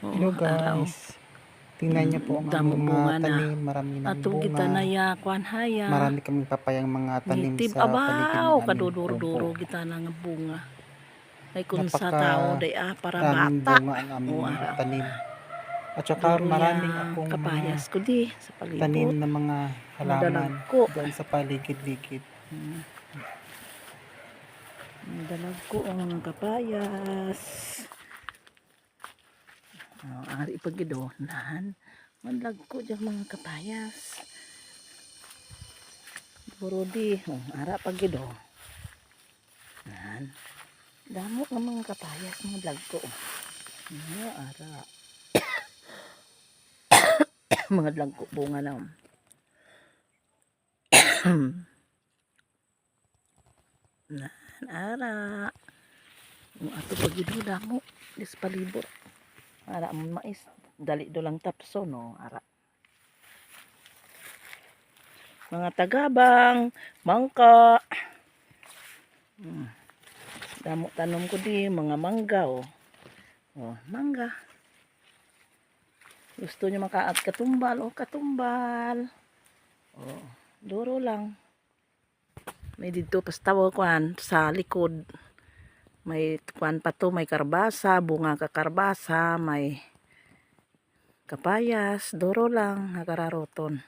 Hello guys. Tingnan niyo po ang Damo aming bunga mga na. tanim. Marami ng Atong bunga. kita na ya kwan haya. Marami kaming papayang mga tanim Nitib sa paligid ng abaw aming kubo. kaduduro-duro kita na nga bunga. Ay kun sa Napaka tao day para raming bata. bunga ang aming O mga araw. tanim. At saka Duro ya maraming akong mga kapayas ko di sa tanim palibot. na mga halaman Madalag ko. dyan sa paligid-ligid. Madalag ko ang mga kapayas. Ari pagidonan. Madalag ko dyan mga kapayas. Puro di, ara pagido. Yan. Damo ng mga kapayas, mga vlog ko. Ara. Mga vlog ko, bunga na. Nan, ara. Yung ato pagido, damo. Dis palibot. Ara mo mais. Dali do lang tapso, no? Ara. Mga tagabang, mangka. Damo tanom ko di, mga mangga, oh. Oh, mangga. Gusto nyo makaat katumbal, oh, katumbal. Oh, duro lang. May dito pastawa kwan sa likod. May kwan pa to, may karbasa, bunga ka karbasa, may kapayas, duro lang, nakararoton.